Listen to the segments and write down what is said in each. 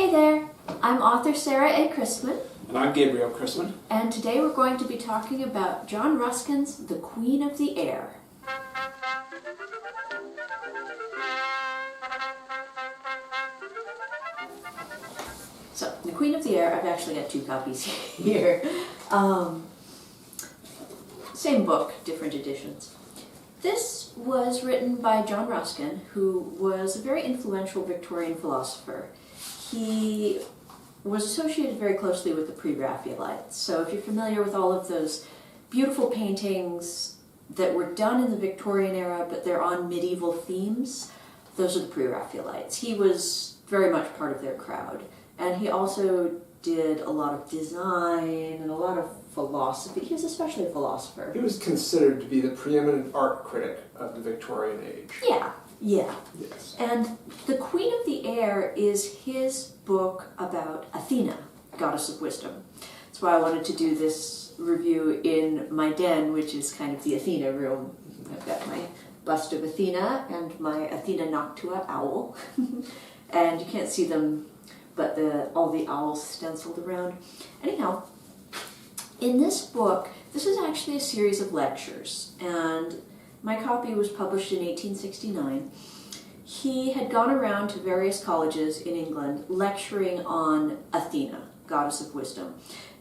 Hey there, I'm author Sarah A. Chrisman. And I'm Gabriel Chrisman. And today we're going to be talking about John Ruskin's The Queen of the Air. So, The Queen of the Air, I've actually got two copies here. Same book, different editions. This was written by John Ruskin, who was a very influential Victorian philosopher. He was associated very closely with the Pre-Raphaelites. So if you're familiar with all of those beautiful paintings that were done in the Victorian era, but they're on medieval themes, those are the Pre-Raphaelites. He was very much part of their crowd. And he also did a lot of design and a lot of philosophy. He was especially a philosopher. He was considered to be the preeminent art critic of the Victorian age. Yeah. Yes. And The Queen of the Air is his book about Athena, goddess of wisdom. That's why I wanted to do this review in my den, which is kind of the Athena room. I've got my bust of Athena and my Athena Noctua owl. And you can't see them, but all the owls stenciled around. Anyhow, in this book, this is actually a series of lectures, and my copy was published in 1869. He had gone around to various colleges in England lecturing on Athena, goddess of wisdom.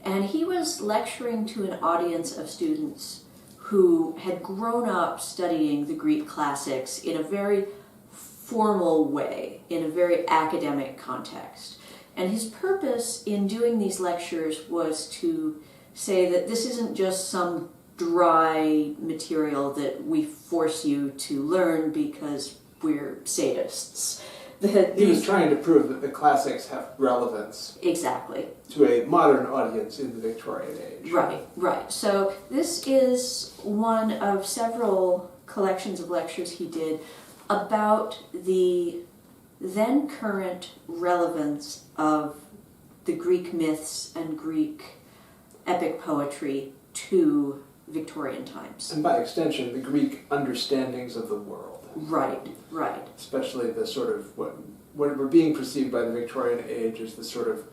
And he was lecturing to an audience of students who had grown up studying the Greek classics in a very formal way, in a very academic context. And his purpose in doing these lectures was to say that this isn't just some dry material that we force you to learn because we're sadists. He was trying to prove that the classics have relevance. Exactly. To a modern audience in the Victorian age. Right. So this is one of several collections of lectures he did about the then current relevance of the Greek myths and Greek epic poetry to Victorian times. And by extension, the Greek understandings of the world. Right. Especially the sort of, what were being perceived by the Victorian age as the sort of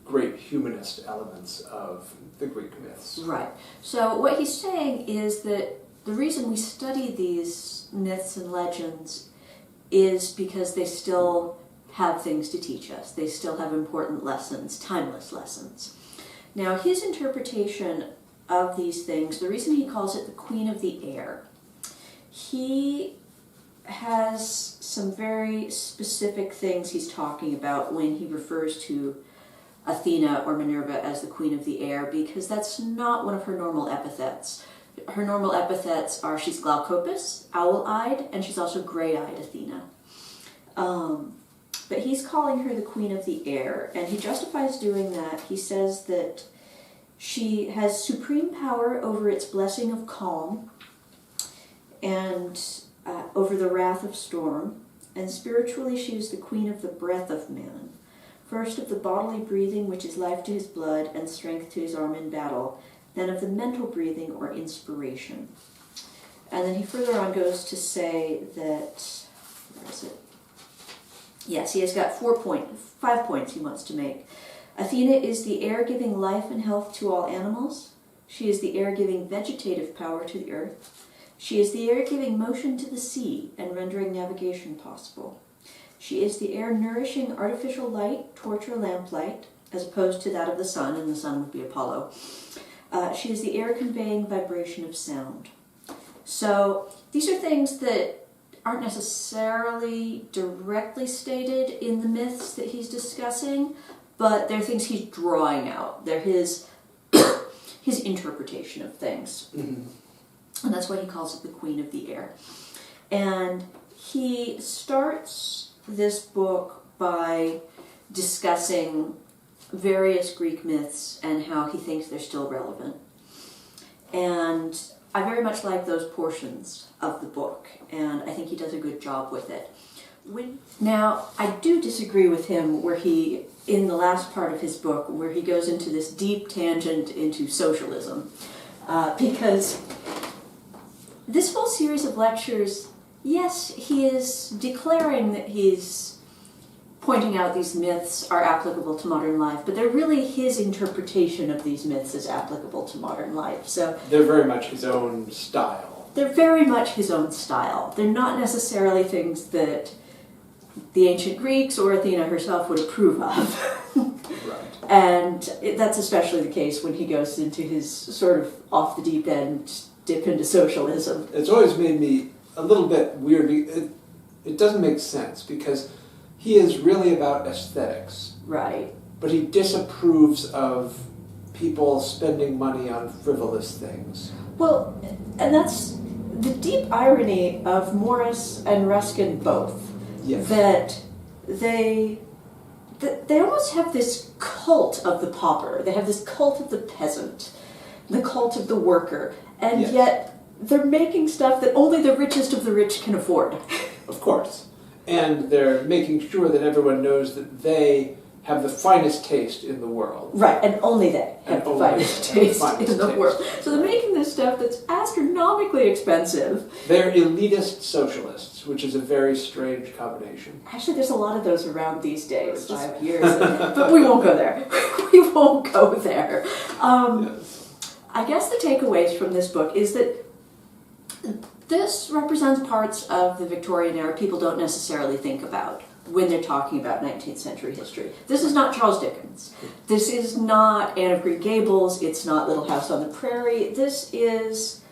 great humanist elements of the Greek myths. Right. So what he's saying is that the reason we study these myths and legends is because they still have things to teach us. They still have important lessons, timeless lessons. Now, his interpretation of these things, the reason he calls it the Queen of the Air, he has some very specific things he's talking about when he refers to Athena or Minerva as the Queen of the Air, because that's not one of her normal epithets. Her normal epithets are she's glaucopus, owl-eyed, and she's also gray-eyed Athena. But he's calling her the Queen of the Air, and he justifies doing that. He says that she has supreme power over its blessing of calm and over the wrath of storm, and spiritually she is the queen of the breath of man, first of the bodily breathing, which is life to his blood and strength to his arm in battle, then of the mental breathing or inspiration. And then he further on goes to say that, where is it? Yes, he has got 5 points he wants to make. Athena is the air giving life and health to all animals. She is the air giving vegetative power to the earth. She is the air giving motion to the sea and rendering navigation possible. She is the air nourishing artificial light, torch or lamplight, as opposed to that of the sun, and the sun would be Apollo. She is the air conveying vibration of sound. So these are things that aren't necessarily directly stated in the myths that he's discussing, but they're things he's drawing out. They're his interpretation of things. Mm-hmm. And that's why he calls it the Queen of the Air. And he starts this book by discussing various Greek myths and how he thinks they're still relevant. And I very much like those portions of the book, and I think he does a good job with it. Now, I do disagree with him where he, in the last part of his book, where he goes into this deep tangent into socialism, because this whole series of lectures, yes, he is declaring that he's pointing out these myths are applicable to modern life, but they're really his interpretation of these myths as applicable to modern life. So they're very much his own style. They're very much his own style. They're not necessarily things that the ancient Greeks or Athena herself would approve of. Right. And that's especially the case when he goes into his sort of off the deep end dip into socialism. It's always made me a little bit weird. It doesn't make sense because he is really about aesthetics. Right. But he disapproves of people spending money on frivolous things. Well, and that's the deep irony of Morris and Ruskin both. Yes. That they almost have this cult of the pauper. They have this cult of the peasant, the cult of the worker, and yes. yet they're making stuff that only the richest of the rich can afford. Of course. And they're making sure that everyone knows that they have the finest taste in the world. Right, and only they have the finest taste in the world. So they're right. making this stuff that's astronomically expensive. They're elitist socialists, which is a very strange combination. Actually, there's a lot of those around these days, 5 years. But we won't go there. We won't go there. Yes. I guess the takeaways from this book is that this represents parts of the Victorian era people don't necessarily think about when they're talking about 19th century history. This is not Charles Dickens. This is not Anne of Green Gables. It's not Little House on the Prairie. This is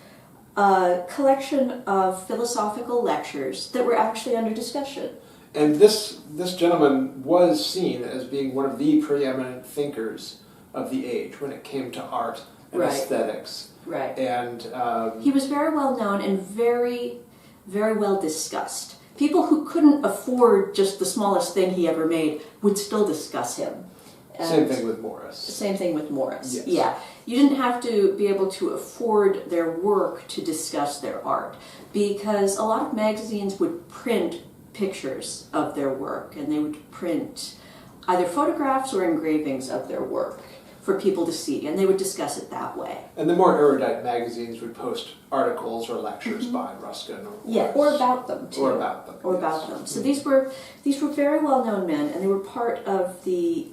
a collection of philosophical lectures that were actually under discussion. And this gentleman was seen as being one of the preeminent thinkers of the age when it came to art and right. aesthetics. Right. And he was very well known and very, very well discussed. People who couldn't afford just the smallest thing he ever made would still discuss him. And same thing with Morris. Same thing with Morris. Yes. Yeah. You didn't have to be able to afford their work to discuss their art, because a lot of magazines would print pictures of their work, and they would print either photographs or engravings of their work for people to see, and they would discuss it that way. And the more erudite magazines would post articles or lectures by Ruskin or yeah, or about them too. Or about them. Or yes. about them. So these were very well known men, and they were part of the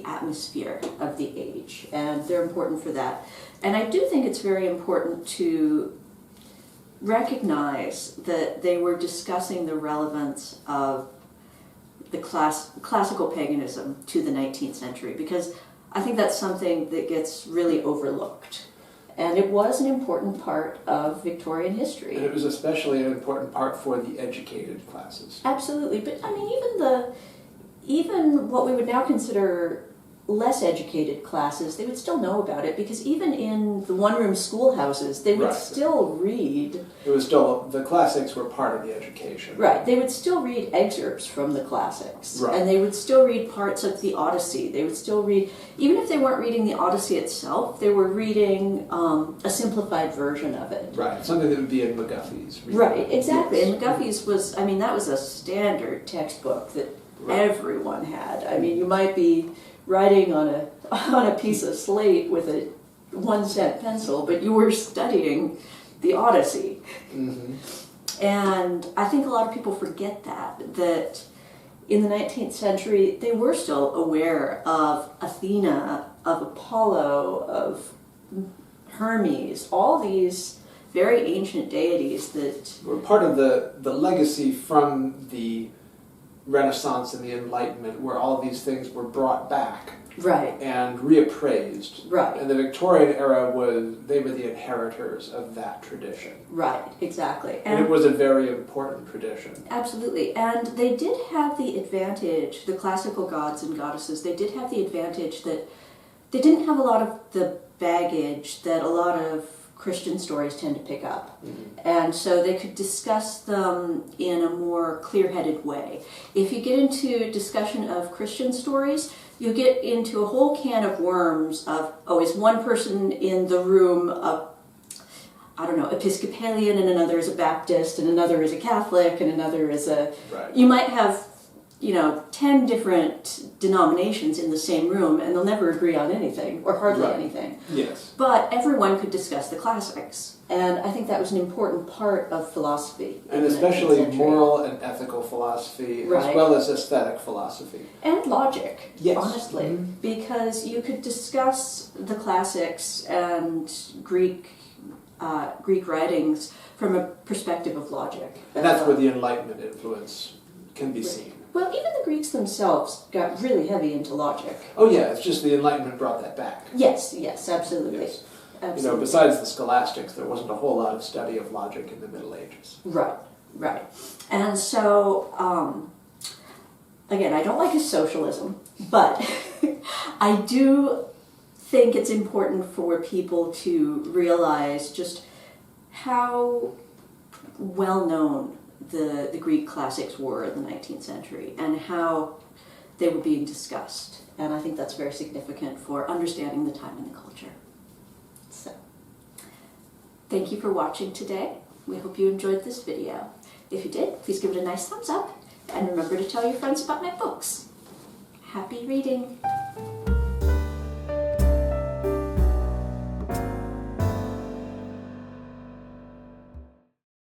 atmosphere of the age, and they're important for that. And I do think it's very important to recognize that they were discussing the relevance of the classical paganism to the 19th century, because I think that's something that gets really overlooked. And it was an important part of Victorian history. And it was especially an important part for the educated classes. Absolutely. But I mean, even what we would now consider less educated classes, they would still know about it, because even in the one-room schoolhouses, they would right. still read. It was still, the classics were part of the education. Right, they would still read excerpts from the classics. Right. And they would still read parts of the Odyssey. They would still read, even if they weren't reading the Odyssey itself, they were reading a simplified version of it. Right, something that would be in McGuffey's. Right, exactly. Yes. And McGuffey's was, I mean, that was a standard textbook that right. everyone had. I mean, you might be writing on a piece of slate with a 1-cent pencil, but you were studying the Odyssey. Mm-hmm. And I think a lot of people forget that in the 19th century, they were still aware of Athena, of Apollo, of Hermes, all these very ancient deities that were part of the legacy from the Renaissance and the Enlightenment, where all these things were brought back right. and reappraised. Right. And the Victorian era they were the inheritors of that tradition. Right, exactly. And it was a very important tradition. Absolutely. And they did have the advantage, the classical gods and goddesses, they did have the advantage that they didn't have a lot of the baggage that a lot of Christian stories tend to pick up. Mm-hmm. And so they could discuss them in a more clear-headed way. If you get into discussion of Christian stories, you get into a whole can of worms of, is one person in the room Episcopalian, and another is a Baptist, and another is a Catholic, and another is a... Right. You might have 10 different denominations in the same room, and they'll never agree on anything, or hardly right. anything. Yes. But everyone could discuss the classics. And I think that was an important part of philosophy. And in the 19th especially century. moral and ethical philosophy, Right. as well as aesthetic philosophy. And logic, Yes. honestly. Mhm. Because you could discuss the classics and Greek writings from a perspective of logic. And that's where the Enlightenment influence can be seen. Well, even the Greeks themselves got really heavy into logic. Oh yeah, it's just the Enlightenment brought that back. Yes, absolutely. Yes. Absolutely. You know, besides the scholastics, there wasn't a whole lot of study of logic in the Middle Ages. Right. And so, again, I don't like his socialism, but I do think it's important for people to realize just how well known the Greek classics were in the 19th century and how they were being discussed. And I think that's very significant for understanding the time and the culture. So, thank you for watching today. We hope you enjoyed this video. If you did, please give it a nice thumbs up and remember to tell your friends about my books. Happy reading!